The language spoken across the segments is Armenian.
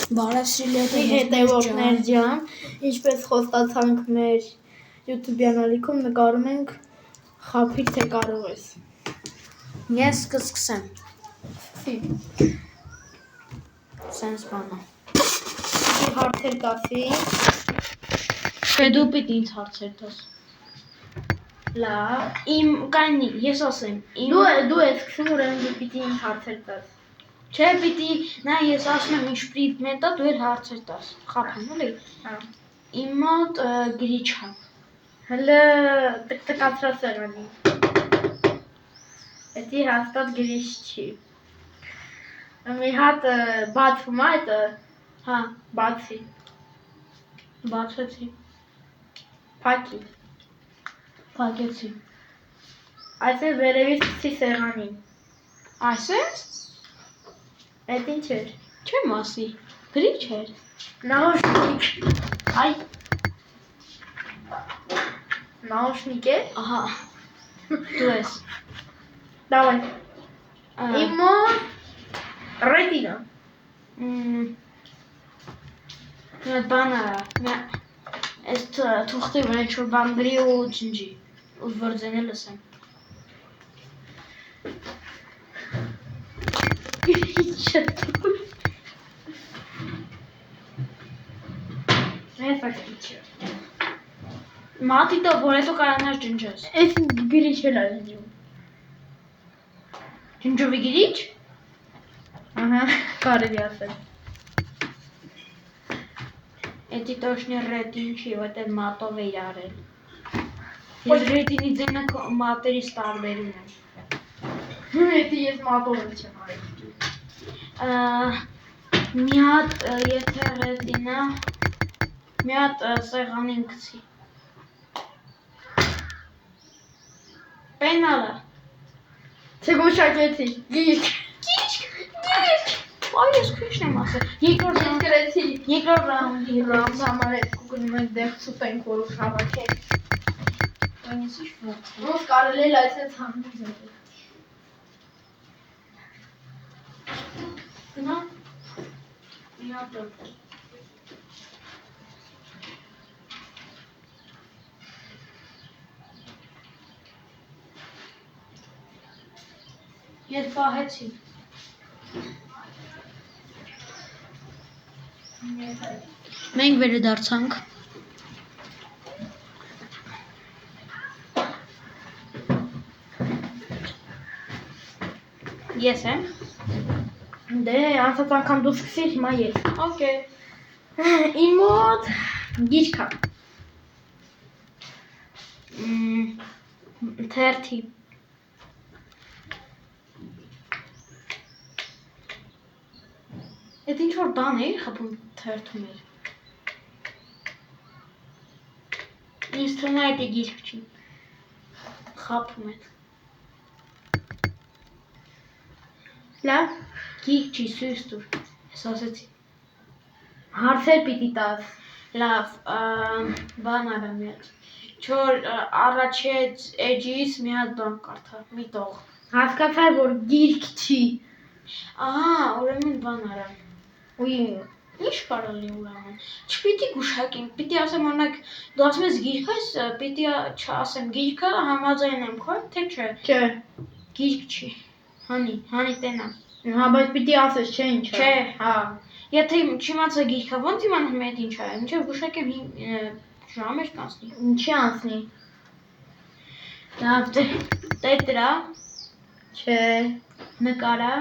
Բարասիլետի հետևորդներ ջան, ինչպես խոստացանք մեր YouTube-յան ալիքում նկարում ենք խափիր թե կարող ես։ Ես կսկսեմ։ Սենց բանա։ Հարցեր տասի։ Թե դու պիտի ինձ հարցեր տաս։ Լավ։ Իմ կայնի, ես ասեմ։ Դու ես սկսում, ուրեմն դու պիտի ինձ հարցեր տաս։ Չէ, պիտի, նա ես ասում եմ ինչ պրիդմետա, դու էլ հարցեր տաս։ Խափում, էլի։ Իմ մոտ գրիչ է։ Հələ տկտկացրած սեղանի։ Էդի հաստատ գրիչ չի։ Մի հատ բացվում է այդը։ Հա, բացի։ բացեցի։ Փակի։ Փակեցի։ Այսինքն վերևից սկսի սեղանին։ Այսպես։ Այդ ինչ էր։ Չեմ ասի։ Գրիչ էր։ Նաուշնիկ։ Այ, Նաուշնիկ է։ ահա։ Դու ես։ Давай։ Իմ մոտ ռետինա։ Մի բան արա։ Այս թուղթի վրա ինչ-որ բան գրի ու ջնջի։ Ու վրձենը լսեմ։ Ինչ է դու։ Ես ակիչ է։ Մատի տո, որ հետո կարանար ջնջես։ Այս գրիչ էլ է ջնջում։ Ջնջովի գրիչ։ Ահա, կարելի ասել։ Էդի տոշնի ռետին չի, որտեղ մատով է իրարել։ Ես ռետինի ձենը մատերից տարբերում եմ։ Էդի ես մատով չեմ արել։ Մի հատ եթե ռետինա, մի հատ սեղանին գցի։ Պենալը։ Չգուշակեցի, գիրք։ Այ ես քիչն եմ ասել։ Երկրորդ գրեցի։ Երկրորդ ռաունդի Ռաունդը համար է կուկնում ենք դեղցուտ ենք որ հավաքենք։ Այնպես ինչ որ։ Ոնց կարելի է այսպես հանդիպել։ Գնա։ Մի հատ։ Ես պահեցի։ Մենք վերադարձանք։ Ես եմ։ Դե, անցած անգամ դու սկսիր, հիմա ես։ Okay։ Իմ մոտ գիրք է։ Թերթի։ Էդ ինչ որ բան էի խփում թերթում էր։ Ինձ թվում է այդ գիրք չի։ Խափում է։ Լավ։ Գիրք չի, սույս տուր։ Ես ասեցի։ Հարցեր պիտի տաս։ Լավ, բան արա մի հատ։ Չոր առաջ էջից մի հատ բան կարդա, մի տող։ Հասկացա, որ գիրք չի։ Ահա, ուրեմն բան արա։ Ուի, Ինչ կարելի ուրեմն։ Չպիտի գուշակենք, պիտի ասեմ օրինակ, դու ասում ես գիրք ես, պիտի չասեմ գիրքը համաձայն եմ քո, թե չէ։ չէ։ Գիրք չի։ Հանի տենա։ Հա, բայց պիտի ասես, չէ ինչ է։ Չէ։ Հա։ Եթե չիմացա գիրքը, ո՞նց իմանամ այդ ինչ է։ Մինչև գուշակեմ ժամեր կանցնի։ Ինչի անցնի։ Լավ, տետրա, Չէ։ նկարա,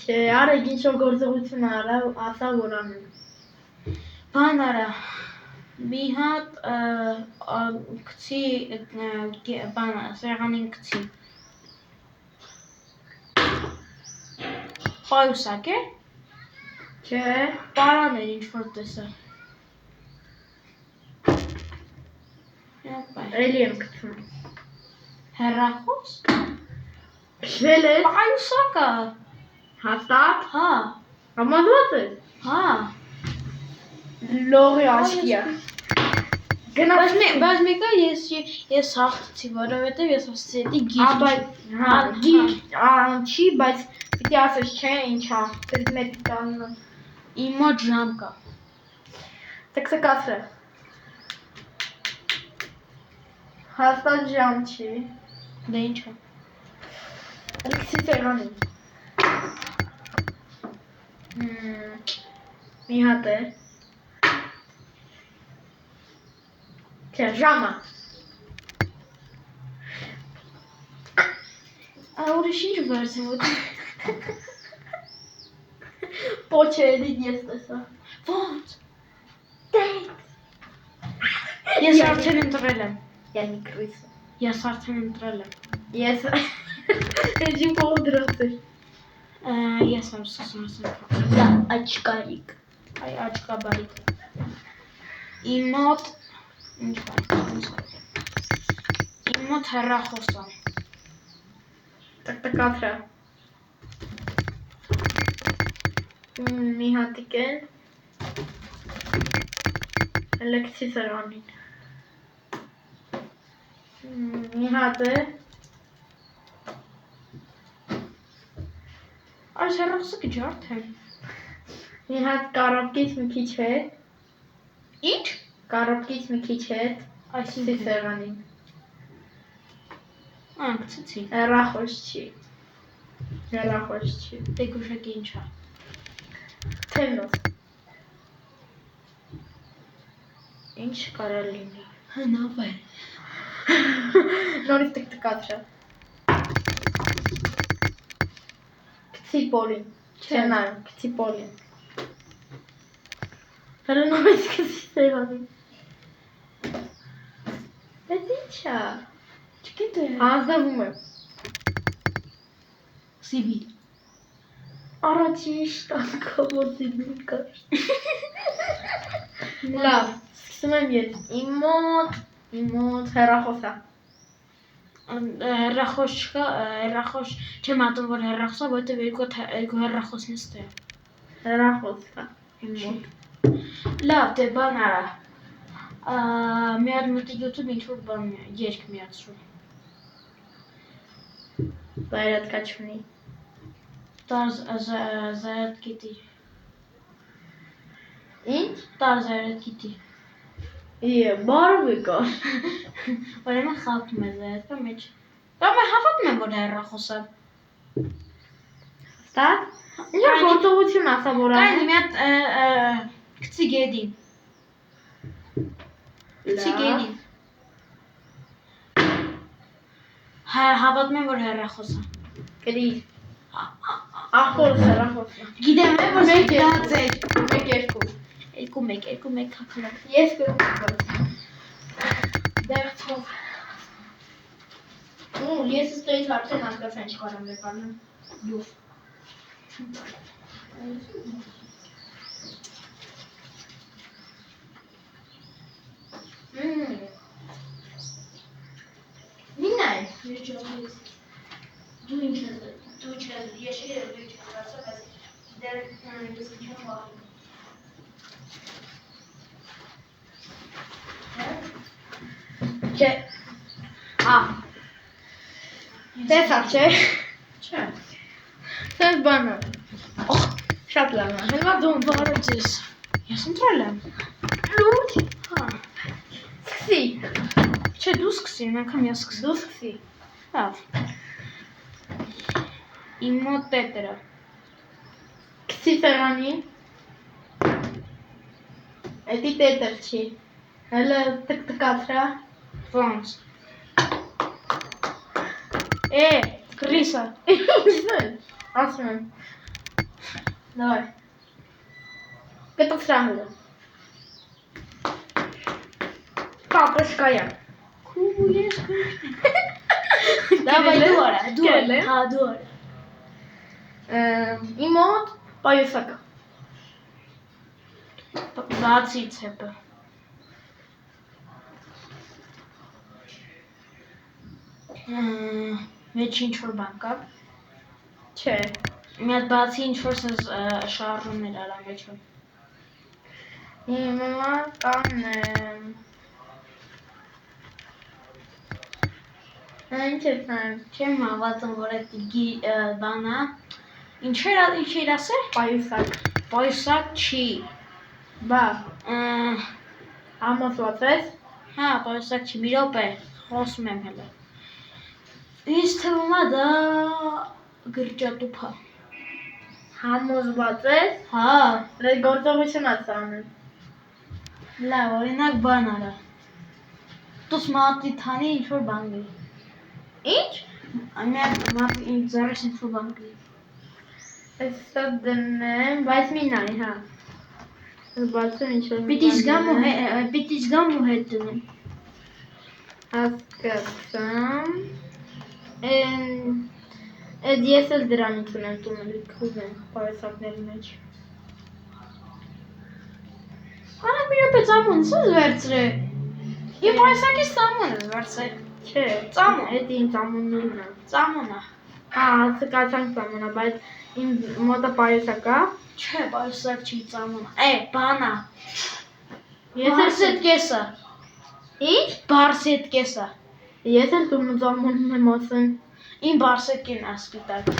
Չէ, արեք ինչ-որ գործողություն արա, ասա որ անեմ։ բան արա։ Մի հատ գցի բանը, սեղանին գցի։ Պայուսակ է։ Չէ։ Պարան էր ինչ-որ տեսա։ Էլի եմ գցում։ Հեռախոս։ Քշել ես։ Պայուսակը։ Հաստատ։ Հա, Համոզված ես։ հա։ Լողի աշկիա։ Բայց մեկը ես հաղթեցի, որովհետև ես ասեցի էդի գիրք։ Հա, գիրք չի, բայց պիտի ասես չէ ինչա, պրիդմետի տանն։ Իմ մոտ ժամ կա։ Տկտկացրե։ Հաստատ ժամ չի։ Դե ինչ է։ Ալեքսի սեղանին։ Մի հատ է։ Չէ, ժամը։ Ուրիշ ինչ վերցեմ, որ Պոչը էլի ես տեսա։ ո՞նց։ Դե։ Ես արդեն ընտրել եմ։ Յանի կրույսը։ Ես արդեն ընտրել եմ։ Ես էջի պոդրացեր։ Ես եմ սկսում ասեմ։ Դա աչկարիկ։ Այ աչկաբարիկ։ Իմ մոտ ինչ բան։ Իմ մոտ հեռախոս է։ Տկտկացրե։ Մի հատիկ են։ Ալեքսի սեղանին։ Մի հատ է։ Այս հեռախոսը կջարդեմ։ Մի հատ կարապկից մի քիչ հետ։ Ինչ։ Կարապկից մի քիչ հետ։ Այսի սեղանին։ Գցեցի։ Հեռախոս չի։ Հեռախոս չի։ Դե գուշակի ինչ է։ Թելնոս։ Ինչ կարա լինի։ Հնավ է։ Նորից տկտկացրե։ Գցի պոլին։ Չէ նայում, գցի պոլին։ Հələ նորից գցի սեղանին։ Էդ ինչ է։ Չգիտեմ։ Հանձնվում է։ Սիբիլ։ Առաջին շտանքով որ դինում կար։ Լավ, սկսում եմ ես։ Իմ մոտ հեռախոս է։ Հեռախոս չկա, հեռախոս չեմ ատում, որ հեռախոս է, որովհետև երկու հեռախոսն է ստե։ Հեռախոս է։ Իմ մոտ։ Լավ, դե բան արա։ Մի հատ մտի YouTube ինչ-որ բան երգ միացրու։ Բայրատկա չունի։ Տար զայրատ գիտի։ Ինչ։ Տար զայրատ գիտի։ Բարվի կար։ Ուրեմն խափում է զայրատկա մեջ։ Կամ հավատում եմ, որ հեռախոս է։ Ստատ։ Ինչ գործողություն ասա որ Կային մի հատ գցի գեդին։ Գցի գեդին։ Հավատում եմ, որ հեռախոս է։ Գրիր։ Ախորս հեռախոս է։ Գիտեմ, որ Մեկ դած է։ 1-2 2-1 հակլա։ Ես գրում դեռ ցով։ Ես ստոյից արդեն հասկացա ինչ կարամ եկանում։ Դու։ Մինայ։ Դու ինչ ես, ես դու ինչ ես ասում ես, դեռ ես ինչ եմ բաղում։ Չէ, տեսակ չէ։ Չէ։ Սենց բանը, շատ լավ է, հելվա դում Բարև ձեզ։ Ես ընտրել եմ։ լուտ, Հա։ սկսի, Չէ, դու սկսի, անգամ ես սկսի։ դու սկսի, Լավ։ Իմ մոտ տետերը։ կսի սեղանի, էդի տետր չի, հելը տկտկացրա, Ոնց։ Կրիսա։ ինչն ասում եմ, դավայ, կտկսրա հելը, կապրշկայա, Քու ես Դավայ դու արա, դու Կերել արա։ է։ Հա, դու արա։ իմ մոտ պայուսակը, Բացի ցեպը։ Մեջ ինչ-որ բան կա։ չէ, Մի հատ բացի ինչ-որ սենց շարժումներ արա մեջը։ իմ մոտ կան, ինչ ես նայում, Չեմ հավատում, որ էդ բանա Ինչ էր ասել։ Պայուսակ։ Պայուսակ չի։ Բա, Ա, համոզված ես։ Հա, պայուսակ չի, մի րոպե, խոսում եմ հələ։ Ինձ թվում է դա գրճատուփ է։ Համոզված ես։ Հա, Դե գործողություն ես անում։ լավ, օրինակ բան արա։ Դուս մատի թանի ինչ որ բան գրի։ Ինչ։ Ամեն մատի ինձ զարես ինչ որ բան գրի։ Էստա դնեմ, բայց մի նայ, հա։ Բացում ինչ որ։ Պիտի զգամ ու հետ դնեմ։ Հասկացամ։ Էդ ես էլ դրանից ունեմ տունել քուզեմ պայուսակների մեջ։ Արա մի րոպե ծամոն, սուզ վերցրե։ Իմ պայուսակի ծամոնը վերցրե։ Չէ, Ծամոն։ էդ իմ ծամոններն է։ Ծամոնը։ Հա, հասկացանք ծամոնը, բայց իմ մոտը պայուսակ է։ Չէ, պայուսակ չի ծամոնը։ Բանա։ Ես Բարս էլ էդ կեսը։ Ինչ։ Բարս էդ կեսը։ Ես էլ տուն ծամոնն եմ ասում։ Իմ բարսեկին ասպիտակ։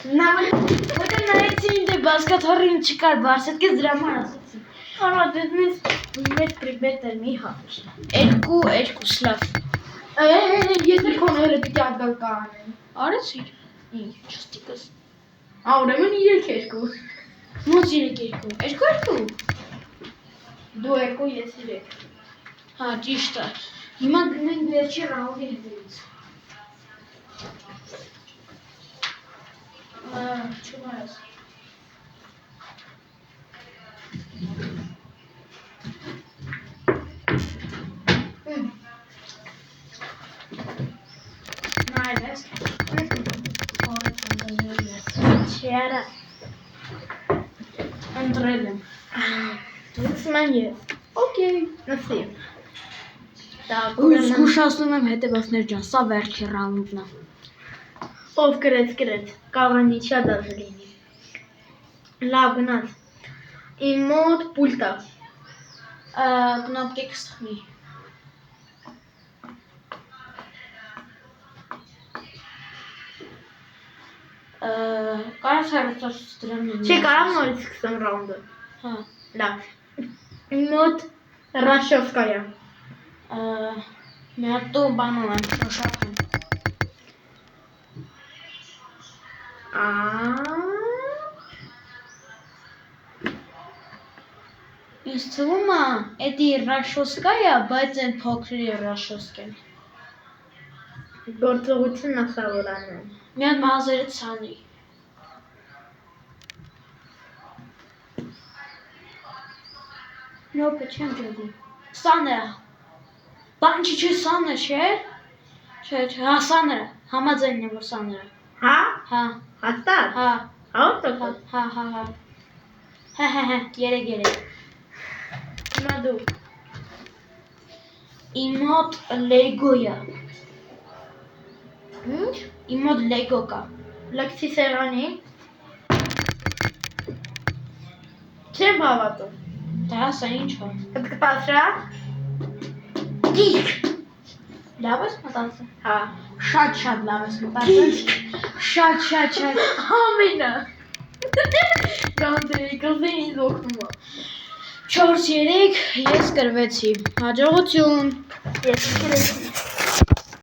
Որտե նայեցի ինձ բասկաթորին չկար բարսետկես դրա համար ասեցի։ Արա դեզ մեծ պրիբետ էր մի հաչ։ Երկու սլավ։ Ես էլ քոները պիտի ադգալ կանեմ։ Արեցի։ Ինչ, չստիկս։ Ուրեմն 3-2։ Մոտ 3-2։ 2-2։ Դու 2, ես 3։ Հա, ճիշտ է։ Հիմա գնենք վերջի ռաունդի հետևից։ Չունես։ Նայել ես։ Չերա։ Ընտրել եմ։ Դուքսում եմ ես։ Okay, նսի։ Ու զգուշացնում եմ հետևորդներ ջան, սա վերջի ռաունդն է։ Ով գրեց, կարող է շատ դաժ լինի։ Լավ գնաց։ Իմ մոտ պուլտ է։ Կնոպկեք ստխնի։ Կարաս հարստաշ դրամ նույն։ Չէ, կարամ նորից սկսեմ ռաունդը։ Հա։ Լավ։ Իմ մոտ Ռաշովկայա։ Մի հատ տու բան ունեմ, շոշափեմ։ Ինձ թվում է, էդի Ռաշոսկայա, բայց են փոքրի Ռաշոսկեն։ Գործողությունն ասավոր անեմ։ Մի հատ մազերը ցանի։ Նոպե չեմ ջոգում։ Սան է։ Բան չի սան է, չէ։ Չէ, հա սան է։ Համաձայն եմ որ սան է։ Հա։ Հա։ Հաստատ։ Հա։ Հա։ Հա։ Հա, 3-3։ Հիմա դու։ Իմ մոտ լեգոյա։ Ինչ։ Իմ մոտ լեգո կա։ Լեքսի սեղանի։ Չեմ հավատում։ Դա սա ինչ է։ Կտկտասրա։ Դիք։ Լավ ես մտածել։ Հա։ Շատ լավ ես մտածել։ Շատ։ Ամենը։ Կանտեի, կզեն ինձ օգնում է։ 4-3 ես կրվեցի։ Հաջողություն։ Ես կրեցի։